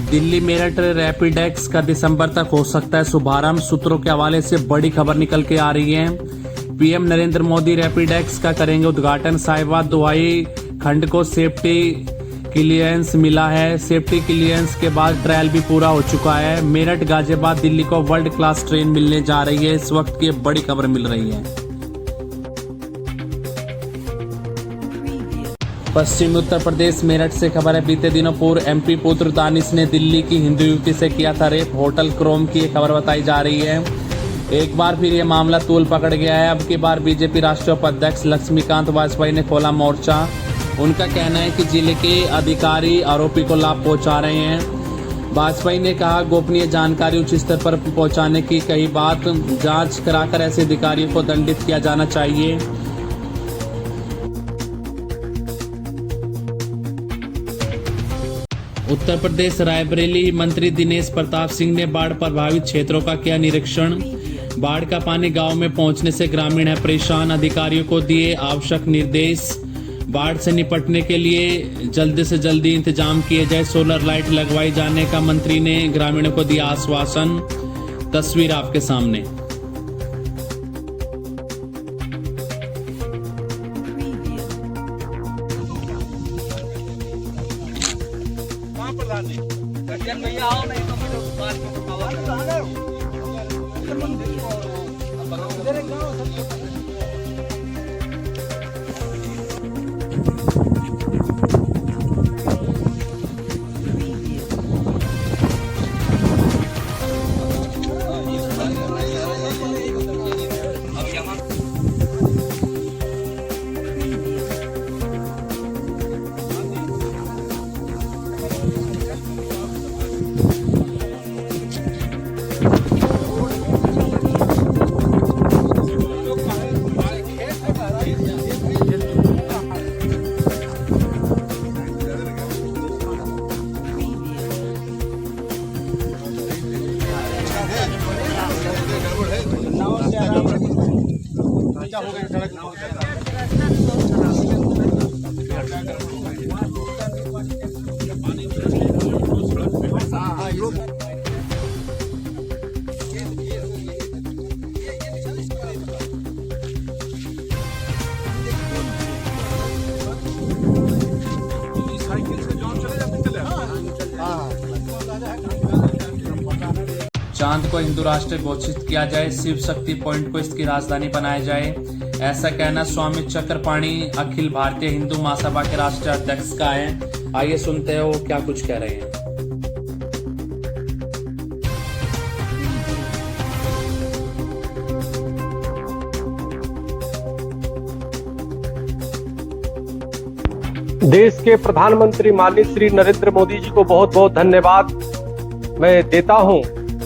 दिल्ली मेरठ रैपिडेक्स का दिसंबर तक हो सकता है शुभारंभ। सूत्रों के हवाले से बड़ी खबर निकल के आ रही है। पीएम नरेंद्र मोदी रैपिडेक्स का करेंगे उद्घाटन। साहिबाबाद दुआई खंड को सेफ्टी क्लियरेंस मिला है। सेफ्टी क्लियरेंस के बाद ट्रायल भी पूरा हो चुका है। मेरठ गाजियाबाद दिल्ली को वर्ल्ड क्लास ट्रेन मिलने जा रही है। इस वक्त की बड़ी खबर मिल रही है। पश्चिमी उत्तर प्रदेश मेरठ से खबर है। बीते दिनों पूर्व एमपी पुत्र दानिश ने दिल्ली की हिंदू युवती से किया था रेप। होटल क्रोम की खबर बताई जा रही है। एक बार फिर ये मामला तूल पकड़ गया है। अब की बार बीजेपी राष्ट्रीय उपाध्यक्ष लक्ष्मीकांत वाजपेयी ने खोला मोर्चा। उनका कहना है कि जिले के अधिकारी आरोपी को लाभ पहुंचा रहे हैं। वाजपेयी ने कहा गोपनीय जानकारी उच्च स्तर पर पहुंचाने की कही बात। जांच कराकर ऐसे अधिकारियों को दंडित किया जाना चाहिए। उत्तर प्रदेश रायबरेली मंत्री दिनेश प्रताप सिंह ने बाढ़ प्रभावित क्षेत्रों का किया निरीक्षण। बाढ़ का पानी गांव में पहुंचने से ग्रामीण है परेशान। अधिकारियों को दिए आवश्यक निर्देश। बाढ़ से निपटने के लिए जल्दी से जल्दी इंतजाम किए जाए। सोलर लाइट लगवाई जाने का मंत्री ने ग्रामीणों को दिया आश्वासन। तस्वीर आपके सामने। भैया आओ नहीं तो मुझे बात को चांद को हिंदू राष्ट्र घोषित किया जाए। शिव शक्ति पॉइंट को इसकी राजधानी बनाया जाए। ऐसा कहना स्वामी चक्रपाणी अखिल भारतीय हिंदू महासभा के राष्ट्रीय अध्यक्ष का है। आइए सुनते हैं वो क्या कुछ कह रहे हैं। देश के प्रधानमंत्री माननीय श्री नरेंद्र मोदी जी को बहुत बहुत धन्यवाद मैं देता हूं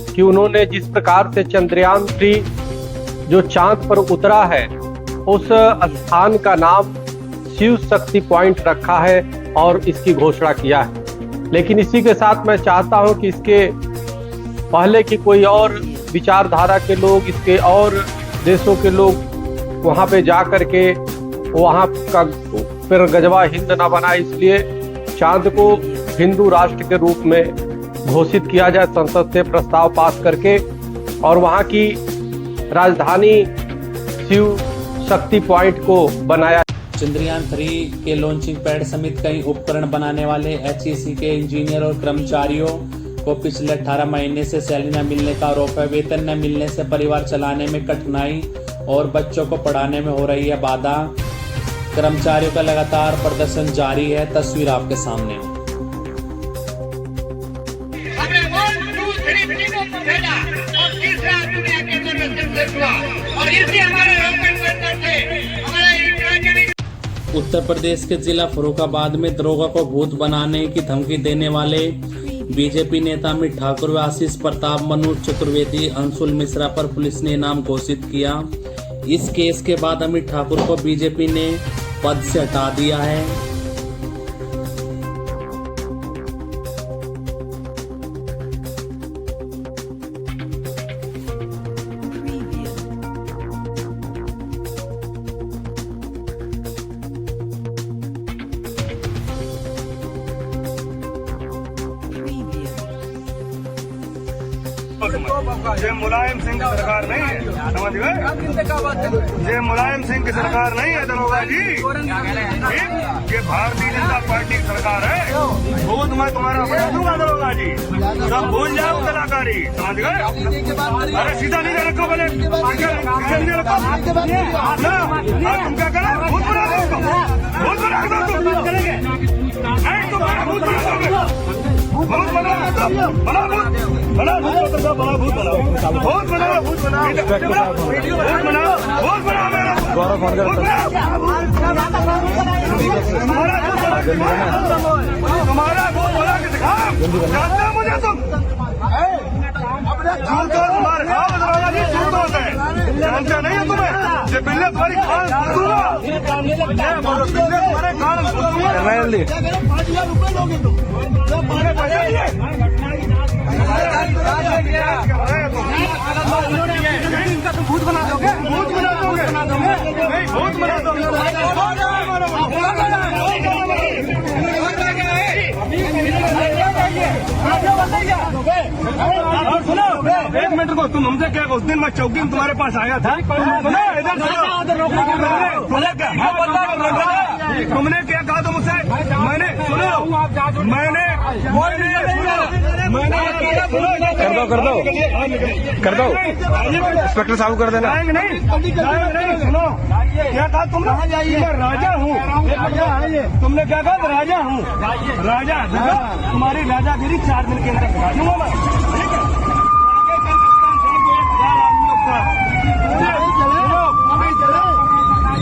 कि उन्होंने जिस प्रकार से चंद्रयान 3 जो चांद पर उतरा है उस स्थान का नाम शिव शक्ति पॉइंट रखा है और इसकी घोषणा किया है। लेकिन इसी के साथ मैं चाहता हूं कि इसके पहले की कोई और विचारधारा के लोग, इसके और देशों के लोग वहां पे जा करके वहां का फिर गजवा हिंद ना बनाए, इसलिए चांद को हिंदू राष्ट्र के रूप में घोषित किया जाए। संसद से प्रस्ताव पास करके और वहां की राजधानी शिव शक्ति पॉइंट को बनाया। चंद्रयान 3 के लॉन्चिंग पैड समेत कई उपकरण बनाने वाले एचईसी के इंजीनियर और कर्मचारियों को पिछले 18 महीने से सैलरी न मिलने का आरोप है। वेतन न मिलने से परिवार चलाने में कठिनाई और बच्चों को पढ़ाने में हो रही है बाधा। कर्मचारियों का लगातार प्रदर्शन जारी है। तस्वीर आपके सामने। हमने 1, 2, 3 तीनों को भेजा और तीसरा दुनिया के अंदर में सक्सेस हुआ और इसी हमारे रॉकेट सेंटर से हमारा उत्तर प्रदेश के जिला फर्रुखाबाद में दरोगा को भूत बनाने की धमकी देने वाले बीजेपी नेता अमित ठाकुर व आशीष प्रताप, मनोज चतुर्वेदी, अंशुल मिश्रा पर पुलिस ने इनाम घोषित किया। इस केस के बाद अमित ठाकुर को बीजेपी ने पद से हटा दिया है। Preview. को समझ, ये मुलायम सिंह की सरकार नहीं है, समझ गए? ये मुलायम सिंह की सरकार नहीं है दरोगा जी, ठीक? ये भारतीय जनता पार्टी की सरकार है। भूत मैं तुम्हारा बता दूंगा दरोगा जी, सब भूल जाओ कलाकारी, समझ गए? अरे सीधा नहीं रखो, बोले सीधा नहीं रखो ना, तुम क्या करो, भूत बना दो उसको, भूत बना दो तुम्हारा भूत बना दोगे, भूत बनाओ, बना भूत, बना भूत, बना भूत, बनाओ भूत, बनाओ भूत, बनाओ भूत, बनाओ भूत, बनाओ मेरा तुम्हारा भूत बना के दिखाओ, जानते हो मुझे तुम झूठ तो तुम्हारे खाओ दरोगा जी, झूठ तो होता है, जानते नहीं है तुम्हें, ये बिल्ले तुम्हारी खान दूंगा, बिल्ले तुम्हारे खान दूंगा, 5,000 रुपए लोगे तुम, इनका तो भूत बना दोगे, भूत बना दोगे, नहीं भूत बना दोगे, और सुनो, एक मिनट को तुम हमसे क्या, उस दिन मैं चौकी में तुम्हारे पास आया था, सुनो इधर तुमने क्या कहा था मुझसे, मैंने सुनो, मैंने कर दो इंस्पेक्टर साहब कर देना, नहीं सुनो, क्या कहा तुमने, मैं राजा हूँ, तुमने क्या कहा, राजा हूँ, राजा, तुम्हारी राजागिरी 4 दिन के अंदर दिखा दूंगा मैं, ठीक है?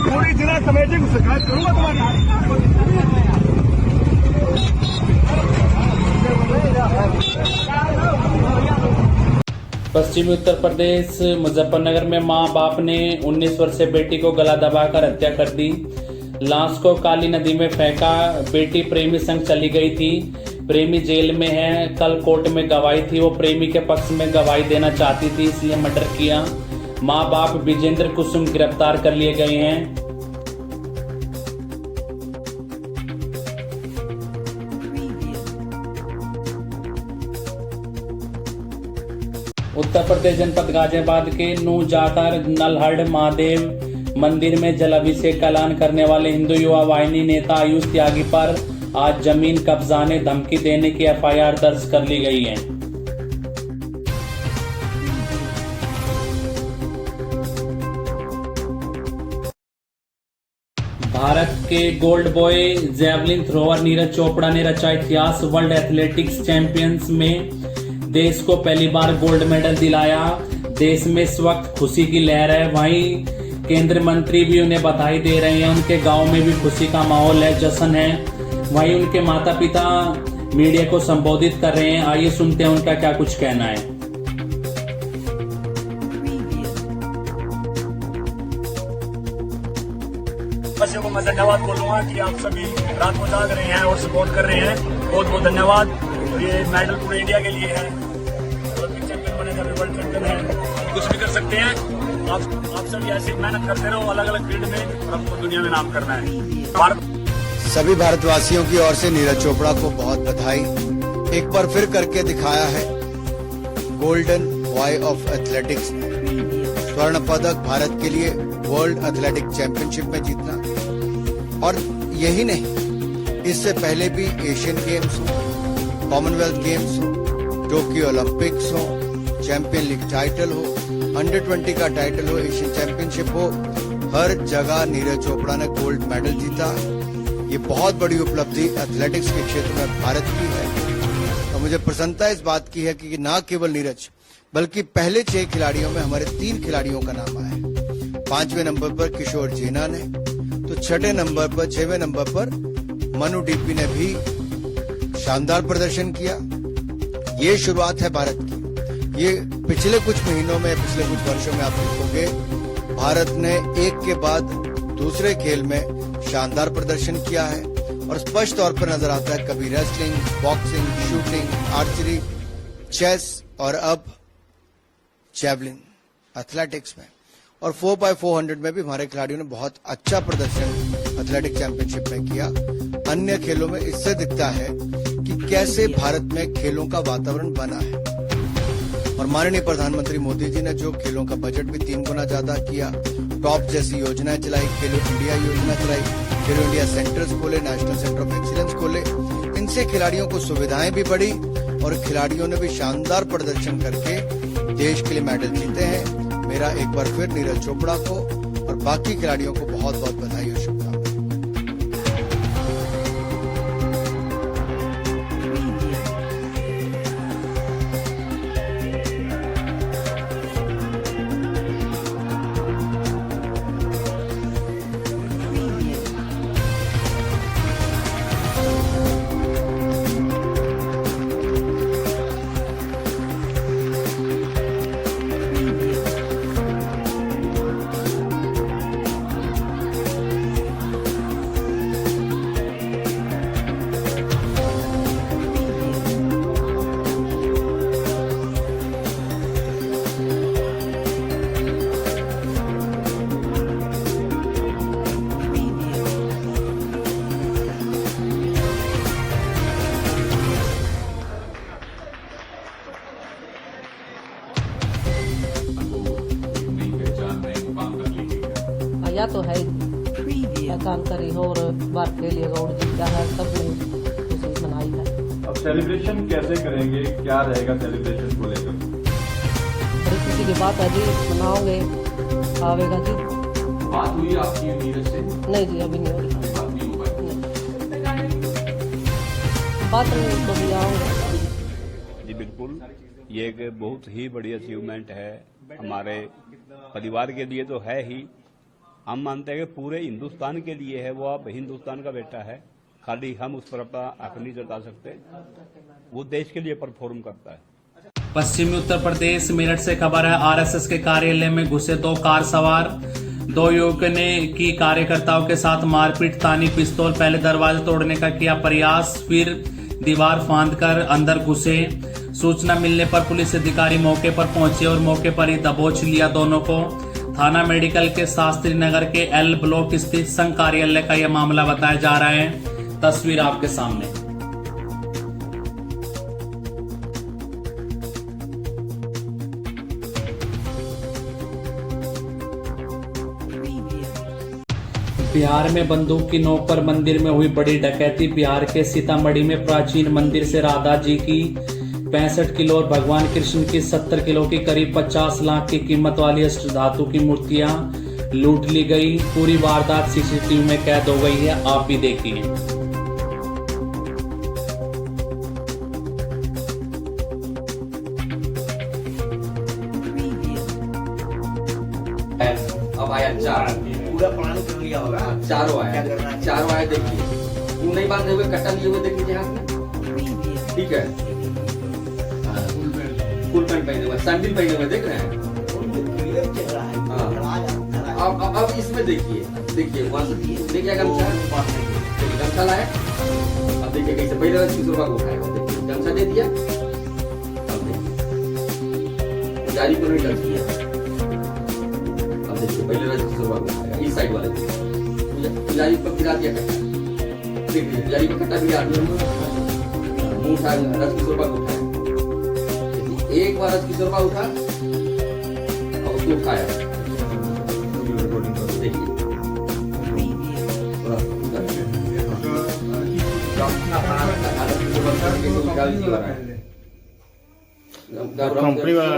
पूरी जिला कमेटी को शिकायत करूंगा तुम्हारी। पश्चिमी उत्तर प्रदेश मुजफ्फरनगर में मां बाप ने 19 वर्षीय बेटी को गला दबाकर हत्या कर दी। लाश को काली नदी में फेंका। बेटी प्रेमी संग चली गई थी। प्रेमी जेल में है। कल कोर्ट में गवाही थी। वो प्रेमी के पक्ष में गवाही देना चाहती थी, इसलिए मर्डर किया। मां बाप विजेंद्र कुसुम गिरफ्तार कर लिए गए हैं। उत्तर प्रदेश जनपद गाजियाबाद के नू जाकर नलहड़ महादेव मंदिर में जलाभिषेक का ऐलान करने वाले हिंदू युवा वाहिनी नेता आयुष त्यागी पर आज जमीन कब्जाने धमकी देने की एफआईआर दर्ज कर ली गई है। भारत के gold boy javelin thrower Neeraj Chopra ने रचा इतिहास। वर्ल्ड एथलेटिक्स चैंपियंस में देश को पहली बार गोल्ड मेडल दिलाया। देश में इस वक्त खुशी की लहर है। वहीं केंद्रीय मंत्री भी उन्हें बधाई दे रहे हैं। उनके गांव में भी खुशी का माहौल है, जश्न है। वहीं उनके माता पिता मीडिया को संबोधित कर रहे हैं। आइए सुनते हैं उनका क्या कुछ कहना है। बच्चों को मैं धन्यवाद बोलूंगा कि आप सभी रात को जाग रहे हैं और सपोर्ट कर रहे हैं। बहुत बहुत धन्यवाद। ये मेडल पूरे इंडिया के लिए है। ओलंपिक चैंपियन बने थे, वर्ल्ड चैंपियन है, कुछ भी कर सकते हैं। आप सभी ऐसी मेहनत करते रहो अलग अलग फील्ड में, और आपको दुनिया में नाम करना है। सभी भारतवासियों की ओर से नीरज चोपड़ा को बहुत बधाई। एक बार फिर करके दिखाया है। गोल्डन बॉय ऑफ एथलेटिक्स, स्वर्ण पदक भारत के लिए वर्ल्ड एथलेटिक चैंपियनशिप में जीतना। और यही नहीं, इससे पहले भी एशियन गेम्स हो, कॉमनवेल्थ गेम्स हो, टोक्यो ओलंपिक्स हो, चैंपियन लीग टाइटल हो, अंडर 20 का टाइटल हो, एशियन चैंपियनशिप हो, हर जगह नीरज चोपड़ा ने गोल्ड मेडल जीता। ये बहुत बड़ी उपलब्धि एथलेटिक्स के क्षेत्र में भारत की है। और मुझे प्रसन्नता इस बात की है कि न केवल नीरज बल्कि पहले 6 खिलाड़ियों में हमारे 3 खिलाड़ियों का नाम आया है। 5वें नंबर पर किशोर जेना ने, तो 6वें नंबर पर 6वें नंबर पर मनु डीपी ने भी शानदार प्रदर्शन किया। ये शुरुआत है भारत की। ये पिछले कुछ महीनों में, पिछले कुछ वर्षों में आप देखोगे भारत ने एक के बाद दूसरे खेल में शानदार प्रदर्शन किया है। और स्पष्ट तौर पर नजर आता है, कभी wrestling, boxing, shooting, archery, chess और अब जैवलिन एथलेटिक्स में। और 4x400 में भी हमारे खिलाड़ियों ने बहुत अच्छा प्रदर्शन एथलेटिक चैंपियनशिप में किया। अन्य खेलों में इससे दिखता है कि कैसे भारत में खेलों का वातावरण बना है। और माननीय प्रधानमंत्री मोदी जी ने जो खेलों का बजट भी 3 गुना ज्यादा किया, टॉप जैसी योजनाएं चलाई, खेलो इंडिया योजना चलाई, खेलो इंडिया सेंटर्स खोले, नेशनल सेंटर ऑफ एक्सीलेंस खोले। इनसे खिलाड़ियों को सुविधाएं भी बढ़ी और खिलाड़ियों ने भी शानदार प्रदर्शन करके देश के लिए मेडल जीते हैं। मेरा एक बार फिर नीरज चोपड़ा को और बाकी खिलाड़ियों को बहुत बहुत बधाई और शुभकामनाएं। या तो है पहचान करी हो और बार खेलिएगा और जीता है, सबने खुशी मनाई है। अब सेलिब्रेशन कैसे करेंगे, क्या रहेगा सेलिब्रेशन को लेकर? बड़ी खुशी की बात है जी, मनाओगे आवेगा जी। बात हुई आपकी नीरज से? नहीं जी, अभी नहीं हो रही बात नहीं हो पाई। बात नहीं तो भी आओगे जी। बिल्कुल, ये एक बहुत ही बड़ी अचीवमेंट है हमारे परिवार के लिए तो है ही, हम मानते हैं कि पूरे हिंदुस्तान के लिए है। वो अब हिंदुस्तान का बेटा है, खाली हम उस पर अपना हक नहीं जता सकते, वो देश के लिए परफॉर्म करता है। पश्चिमी उत्तर प्रदेश मेरठ से खबर है, आरएसएस के कार्यालय में घुसे 2 कार सवार 2 युवकों ने की कार्यकर्ताओं के साथ मारपीट, तानी पिस्तौल, पहले दरवाजा तोड़ने का किया प्रयास, फिर दीवार फांदकर अंदर घुसे। सूचना मिलने पर पुलिस अधिकारी मौके पर पहुंचे और मौके पर ही दबोच लिया दोनों को। थाना मेडिकल के शास्त्री नगर के एल ब्लॉक स्थित संघ कार्यालय का यह मामला बताया जा रहा है। तस्वीर आपके सामने। बिहार में बंदूक की नोक पर मंदिर में हुई बड़ी डकैती। बिहार के सीतामढ़ी में प्राचीन मंदिर से राधा जी की 65 किलो और भगवान कृष्ण की 70 किलो की करीब 50 लाख की कीमत वाली अष्ट धातु की मूर्तियां लूट ली गई। पूरी वारदात सीसीटीवी में कैद हो गई है, आप भी देखिए। अब आया 4, पूरा प्लान कर लिया होगा। 4 आया, 4 आया। देखिए वो नहीं बांधे हुए, कट्टा लिए हुए, देख लीजिए हाथ में, ठीक है। फुल पैंट पहने हुए, सैंडल पहने हुए, देख रहे हैं। अब इसमें देखिए वहां से देखिए गमछा, देखिए गमछा लाया। अब देखिए कैसे पहले रस की सुरवा को उठाया, देखिए गमछा दे दिया। अब देखिए पुजारी को नहीं टच किया। अब देखिए पहले रस की सुरवा को उठाया, इस साइड वाले पुजारी पर गिरा दिया कट्टा। देखिए पुजारी पर कट्टा गिरा दिया, मुंह उठा, रस की सुरवा को उठाया। एक बार रस की सुरवा उठा और उसको उठाया, देखिए कंपनी वाला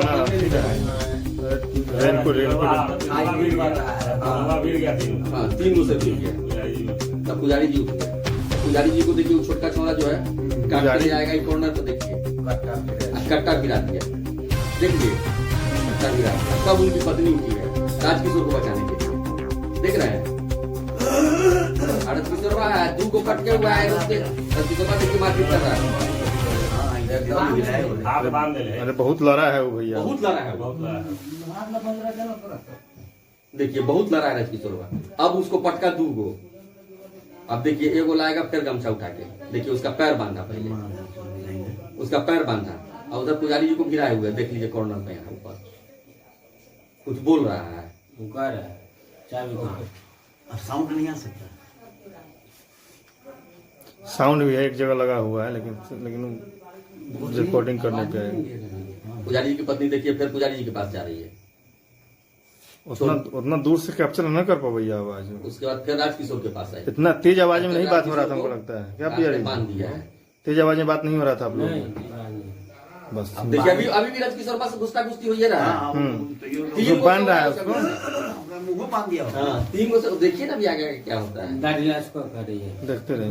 हाँ 3 मुझसे गिर गया। तब पुजारी जी उठ गए। पुजारी जी को देखिए छोटका छोरा जो है काट के जाएगा कॉर्नर पर, देखिए कट्टा गिरा दिया, देखिए कट्टा गिरा। तब उनकी पत्नी उठी है राजकिशोर को बचाने के लिए, देख रहे हैं। राजकिशोर है 2 को कट के हुआ है, राजकिशोर देखिए मारपीट कर रहा है। अरे बहुत लड़ा है वो भैया, बहुत लड़ा है, देखिए बहुत लड़ा है राजकिशोर। अब उसको पटका 2 गो। अब देखिए एगो लाएगा, फिर गमछा उठा के देखिए उसका पैर बांधा, पहले उसका पैर बांधा और उधर पुजारी जी को गिराए हुए, देख लीजिए कॉर्नर पे यहाँ ऊपर कुछ बोल रहा है, पुकार है, अब साउंड नहीं आ सकता। साउंड भी है, एक जगह लगा हुआ है, लेकिन रिकॉर्डिंग करने पे पुजारी जी की पत्नी देखिए फिर पुजारी जी के पास जा रही है, उतना दूर से कैप्चर न कर पाओ भैया आवाज। उसके बाद फिर राजकिशोर के पास आई। इतना तेज आवाज में नहीं बात हो रहा था हमको लगता है, क्या पुजारी मान दिया है, तेज आवाज में बात नहीं हो रहा था आप लोग बस। अब देखिए अभी भी राजकिशोर पास घुसता घुसती हुई रहा जो बन रहा है उसको मुंह बांध दिया। हाँ 3 को देखिए ना अभी आगे क्या होता है। देखते रहे।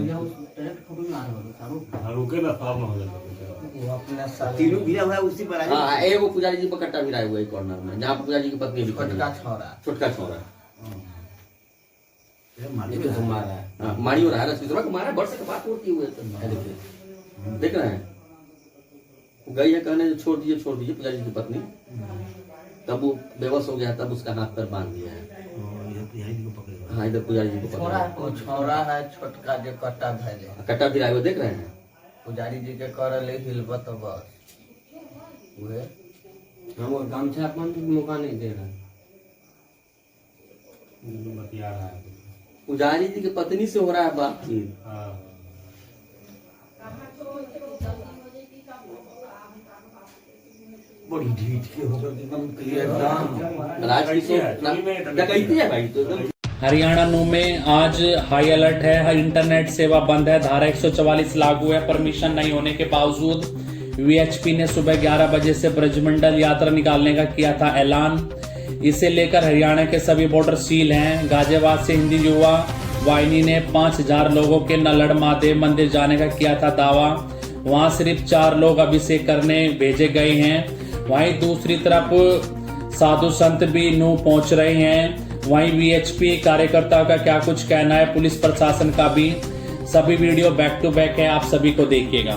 तीनों गिरा हुआ है उसी पर। हाँ एगो पुजारी जी पर कट्टा भिड़ा हुआ है कॉर्नर में, जहाँ पुजारी जी की पत्नी भी छोटका छोरा मारी हो रहा है, राजकिशोर को मारा, बरसे के बात होती हुई देखिए देख रहे हैं। गई है कहने छोड़ दीजिए पुजारी की पत्नी, तब वो बेबस हो गया, तब उसका हाथ पैर बांध दिया है। हाँ इधर पुजारी जी को छोरा है छोटका जो कट्टा भिड़ा हुआ देख रहे हैं। पुजारी जी के कर ले हिलबत तो बस वे हम और गमछा अपन मौका नहीं दे रहा है। पुजारी जी की पत्नी से हो रहा है बातचीत। बड़ी ढीठ के होकर एकदम क्लियर डकैती है भाई तो एकदम। हरियाणा नू में आज हाई अलर्ट है, इंटरनेट सेवा बंद है, धारा 144 लागू है। परमिशन नहीं होने के बावजूद वीएचपी ने सुबह 11 बजे से ब्रजमंडल यात्रा निकालने का किया था ऐलान। इसे लेकर हरियाणा के सभी बॉर्डर सील हैं। गाजियाबाद से हिंदी युवा वाहिनी ने 5000 लोगों के नलड़ महादेव मंदिर जाने का किया था दावा। वहां सिर्फ 4 लोग अभिषेक करने भेजे गए हैं। वहीं दूसरी तरफ साधु संत भी नू पहुंच रहे हैं। वहीं वीएचपी कार्यकर्ताओं का क्या कुछ कहना है, पुलिस प्रशासन का भी। सभी वीडियो बैक टू बैक है, आप सभी को देखिएगा।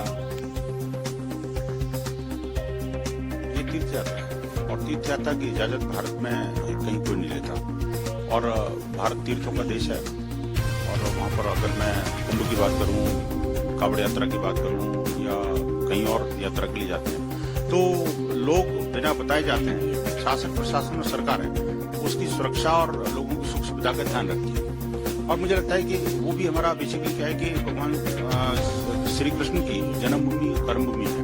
ये तीर्थ यात्रा है और तीर्थ यात्रा की इजाजत भारत में कहीं कोई नहीं लेता और भारत तीर्थों का देश है। और वहाँ पर अगर मैं कुंभ की बात करूँ, कावड़ यात्रा की बात करूँ या कहीं और यात्रा के लिए जाते हैं तो लोग बिना बताए जाते हैं। शासन प्रशासन और सरकार है उसकी सुरक्षा और लोगों की सुख सुविधा का ध्यान रखती है। और मुझे लगता है कि वो भी हमारा बेसिकली क्या है कि भगवान श्री कृष्ण की जन्मभूमि कर्मभूमि है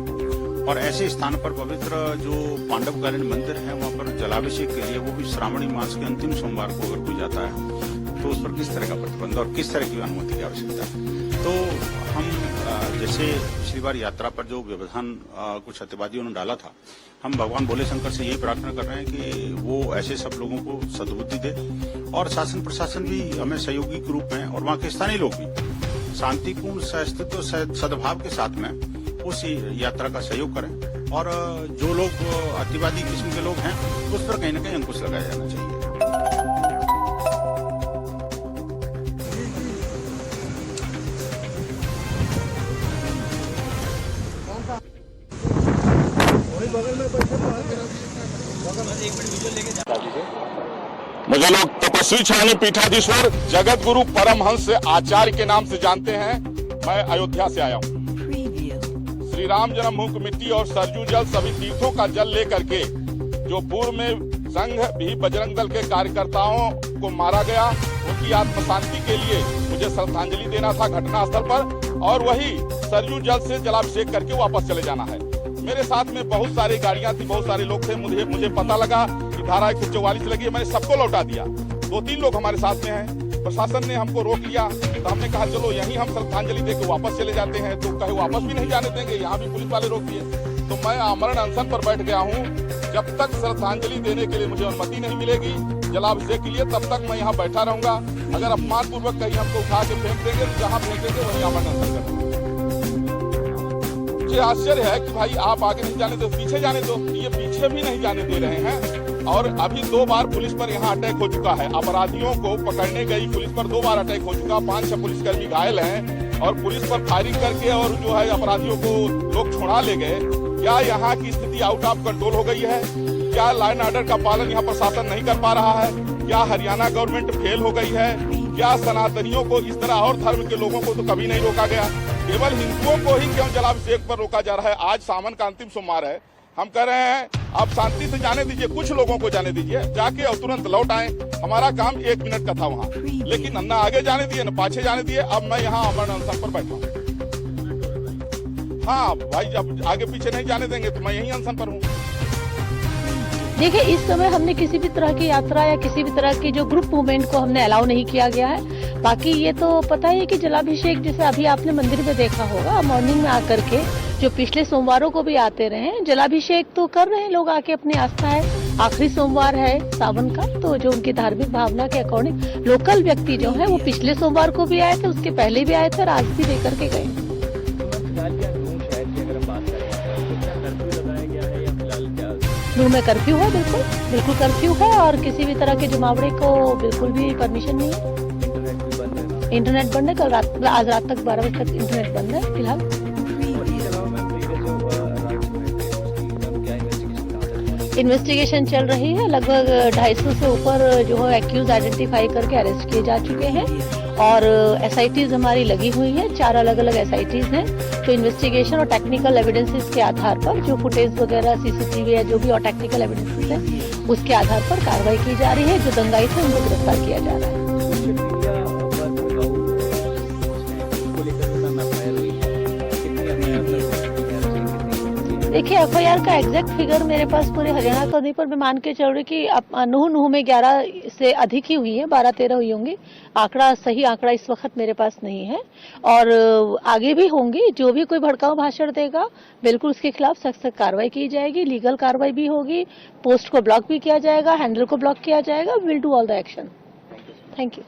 और ऐसे स्थान पर पवित्र जो पांडवकालीन मंदिर है वहाँ पर जलाभिषेक के लिए वो भी श्रावणी मास के अंतिम सोमवार को अगर कोई जाता है तो उस पर किस तरह का प्रतिबंध और किस तरह की अनुमति की आवश्यकता है। तो हम जैसे पिछली बार यात्रा पर जो व्यवधान कुछ अतिवादियों ने डाला था, हम भगवान भोले शंकर से यही प्रार्थना कर रहे हैं कि वो ऐसे सब लोगों को सद्बुद्धि दे और शासन प्रशासन भी हमें सहयोगी के रूप में और वहाँ के स्थानीय लोग भी शांतिपूर्ण सहअस्तित्व सद्भाव के साथ में उस यात्रा का सहयोग करें और जो लोग अतिवादी किस्म के लोग हैं उस पर कहीं न कहीं अंकुश लगाया जाना चाहिए। मुझे लोग तपस्वी छाने पीठाधीश्वर जगत गुरु परमहंस आचार्य के नाम से जानते हैं। मैं अयोध्या से आया हूँ। श्री राम जन्मभूमि की मिट्टी और सरयू जल सभी तीर्थों का जल लेकर के जो पूर्व में संघ भी बजरंग दल के कार्यकर्ताओं को मारा गया उनकी आत्म शांति के लिए मुझे श्रद्धांजलि देना था घटनास्थल पर और वही सरयू जल से जलाभिषेक करके वापस चले जाना है। मेरे साथ में बहुत सारी गाड़ियां थी, बहुत सारे लोग थे। मुझे पता लगा कि धारा 144 लगी है, मैंने सबको लौटा दिया। 2-3 लोग हमारे साथ में हैं। प्रशासन ने हमको रोक लिया तो हमने कहा चलो यहीं हम श्रद्धांजलि देकर वापस चले जाते हैं। तो कहे वापस भी नहीं जाने देंगे, यहाँ भी पुलिस वाले रोक दिए। तो मैं आमरण अनशन पर बैठ गया हूँ। जब तक श्रद्धांजलि देने के लिए मुझे अनुमति नहीं मिलेगी जलाभिषेक के लिए, तब तक मैं यहाँ बैठा रहूंगा। अगर अपमान पूर्वक कहीं हमको उठा के फेंक देंगे तो जहाँ फेंकेंगे वहीं आमरण अनशन करेंगे। मुझे आश्चर्य है कि भाई आप आगे नहीं जाने दो, पीछे जाने दो। ये पीछे भी नहीं जाने दे रहे हैं। और अभी 2 बार पुलिस पर यहाँ अटैक हो चुका है। अपराधियों को पकड़ने गई पुलिस पर 2 बार अटैक हो चुका। 5-6 पुलिसकर्मी घायल हैं और पुलिस पर फायरिंग करके और जो है अपराधियों को लोग छुड़ा ले गए। क्या यहाँ की स्थिति आउट ऑफ कंट्रोल हो गई है? क्या लॉ एंड ऑर्डर का पालन यहाँ प्रशासन नहीं कर पा रहा है? क्या हरियाणा गवर्नमेंट फेल हो गई है? क्या सनातनियों को इस तरह और धर्म के लोगों को तो कभी नहीं रोका गया? केवल हिंदुओं को ही क्यों जलाभिषेक पर रोका जा रहा है? आज सावन का अंतिम सोमवार है। हम कह रहे हैं आप शांति से जाने दीजिए, कुछ लोगों को जाने दीजिए, जाके और तुरंत लौट आए। हमारा काम 1 मिनट का था वहाँ, लेकिन न आगे जाने दिए न पाछे जाने दिए। अब मैं यहाँ आमरण अनशन पर बैठा हूँ। हाँ भाई, जब आगे पीछे नहीं जाने देंगे तो मैं यहीं अनशन पर हूँ। देखिए, इस समय हमने किसी भी तरह की यात्रा या किसी भी तरह की जो ग्रुप मूवमेंट को हमने अलाउ नहीं किया गया है। बाकी ये तो पता ही है कि जलाभिषेक जैसे अभी आपने मंदिर में देखा होगा, मॉर्निंग में आकर के जो पिछले सोमवारों को भी आते रहे, जलाभिषेक तो कर रहे हैं लोग आके, अपनी आस्था है, आखिरी सोमवार है सावन का, तो जो उनकी धार्मिक भावना के अकॉर्डिंग लोकल व्यक्ति जो है वो पिछले सोमवार को भी आए थे, उसके पहले भी आए थे और आज भी देकर के गए। नूह में कर्फ्यू है, बिल्कुल कर्फ्यू है, और किसी भी तरह के जुमावड़े को बिल्कुल भी परमिशन नहीं है। इंटरनेट बंद है, आज रात तक 12 बजे तक इंटरनेट बंद है फिलहाल। इन्वेस्टिगेशन चल रही है, लगभग 250 से ऊपर जो है एक्यूज आइडेंटिफाई करके अरेस्ट किए जा चुके हैं, और एसआईटीज हमारी लगी हुई है, 4 अलग अलग एसआईटीज हैं। तो इन्वेस्टिगेशन और टेक्निकल एविडेंसेस के आधार पर जो फुटेज वगैरह सीसीटीवी है, जो भी और टेक्निकल एविडेंसेस है, उसके आधार पर कार्रवाई की जा रही है। जो दंगाई थे उनको गिरफ्तार किया जा रहा है। देखिए, एफआईआर का एग्जैक्ट फिगर मेरे पास पूरे हरियाणा का नहीं, पर मैं मान के चल रही कि नूह में 11 से अधिक ही हुई है, 12-13 हुई होंगी। सही आंकड़ा इस वक्त मेरे पास नहीं है, और आगे भी होंगी। जो भी कोई भड़काऊ भाषण देगा, बिल्कुल उसके खिलाफ सख्त कार्रवाई की जाएगी, लीगल कार्रवाई भी होगी, पोस्ट को ब्लॉक भी किया जाएगा, हैंडल को ब्लॉक किया जाएगा। Will do all the action. Thank you.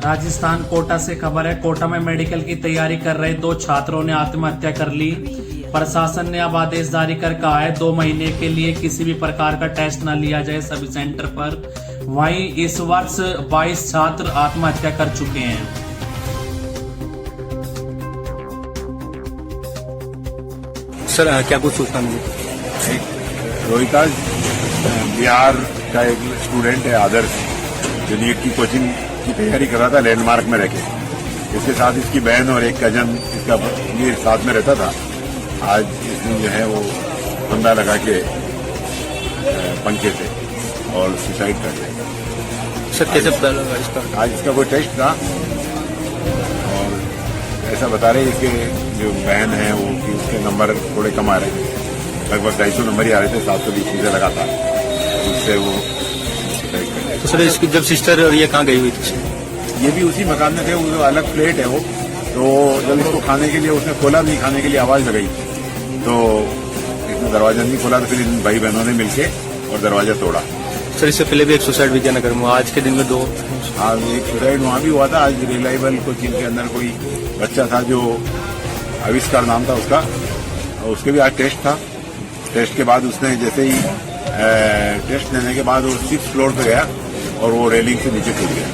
Rajasthan Kota से खबर है, कोटा में मेडिकल की तैयारी कर रहे 2 छात्रों ने आत्महत्या कर ली। प्रशासन ने अब आदेश जारी कर कहा है 2 महीने के लिए किसी भी प्रकार का टेस्ट न लिया जाए सभी सेंटर पर। वहीं इस वर्ष 22 छात्र आत्महत्या कर चुके हैं। सर, क्या कुछ सूचना मिली? रोहिता बिहार का एक स्टूडेंट है, आदर्श, जो नीट की कोचिंग की तैयारी कर रहा था लैंडमार्क में रहकर। इसके साथ इसकी बहन और एक कजन इसका ये साथ में रहता था। आज इसने जो है वो फंदा लगा के पंखे से और सुसाइड कर लिया। सर, कैसे पता लगा इसका? आज इसका कोई टेस्ट था, और ऐसा बता रहे इसके जो बहन है वो कि उसके नंबर थोड़े कम आ रहे हैं, लगभग 250 नंबर ही आ रहे थे, 720 से लगा था, उससे वो सुसाइड कर लिया। तो सर, इसकी जब सिस्टर और ये कहाँ गई हुई थी? ये भी उसी मकान में थे, वो अलग फ्लैट है वो। तो जब इसको खाने के लिए उसने खोला नहीं, खाने के लिए आवाज लगाई, तो इसने दरवाजा नहीं खोला, तो फिर इन भाई बहनों ने मिलके और दरवाजा तोड़ा। सर, इससे पहले भी एक सुसाइड विजयनगर में, आज के दिन में 2। हाँ, एक सुसाइड वहाँ भी हुआ था। आज रिलायबल कोचिंग के अंदर कोई बच्चा था जो आविष्कार नाम था उसका, और उसके भी आज टेस्ट था। टेस्ट के बाद उसने जैसे ही टेस्ट देने के बाद वो 6th फ्लोर पे गया और वो रेलिंग से नीचे कूद गया।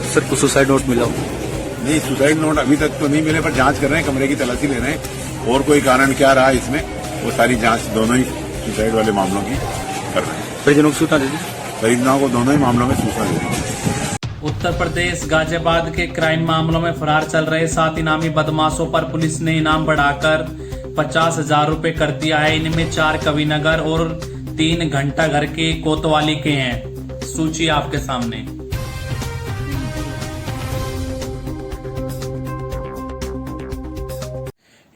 सर, कुछ सुसाइड नोट मिला? नहीं, सुसाइड नोट अभी तक तो नहीं मिले, पर जांच कर रहे हैं, कमरे की तलाशी ले रहे हैं, और कोई कारण क्या रहा इसमें वो सारी जांच दोनों ही सुसाइड वाले मामलों की कर रहे हैं। परिजनों को सूचना दे दी? परिजनों को दोनों ही मामलों में सूचना दे दी। उत्तर प्रदेश गाजियाबाद के क्राइम मामलों में फरार चल रहे 7 इनामी बदमाशों पर पुलिस ने इनाम बढ़ाकर 50,000 रुपए कर दिया है। इनमें 4 कविनगर और 3 घंटा घर के कोतवाली के हैं। सूची आपके सामने।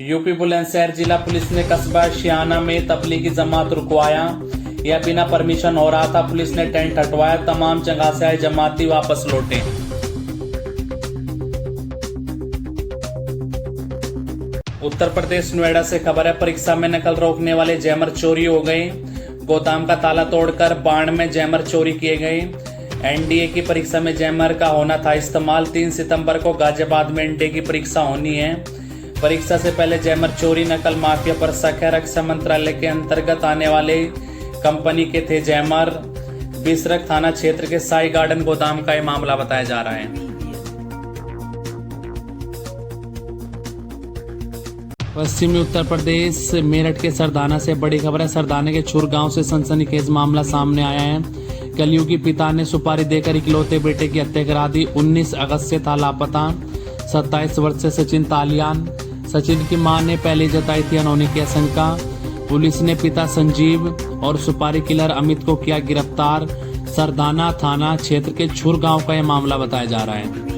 यूपी बुलंदशहर जिला पुलिस ने कस्बा शियाना में तबलीगी जमात रुकवाया। यह बिना परमिशन हो रहा था। पुलिस ने टेंट हटवाया। तमाम जगह से आए जमाती वापस लौटे। उत्तर प्रदेश नोएडा से खबर है, परीक्षा में नकल रोकने वाले जैमर चोरी हो गए। गोदाम का ताला तोड़कर बाण में जैमर चोरी किए गए। एनडीए की परीक्षा में जैमर का होना था इस्तेमाल। 3 सितंबर को गाजियाबाद में एनडीए की परीक्षा होनी है। परीक्षा से पहले जैमर चोरी नकल माफिया पर शक है। रक्षा मंत्रालय के अंतर्गत आने वाले कंपनी के थे जैमर। बिसरक थाना क्षेत्र के साई गार्डन गोदाम का यह मामला बताया जा रहा है। पश्चिमी उत्तर प्रदेश मेरठ के सरदाना से बड़ी खबर है। सरदाना के छुर गांव से सनसनीखेज मामला सामने आया है। कलयुगी पिता ने सुपारी देकर इकलौते बेटे की हत्या करा दी। 19 अगस्त से था लापता 27 वर्ष से सचिन तालियान। सचिन की मां ने पहले जताई थी अनहोनी की आशंका। पुलिस ने पिता संजीव और सुपारी किलर अमित को किया गिरफ्तार। सरदाना थाना क्षेत्र के छुर गांव का यह मामला बताया जा रहा है।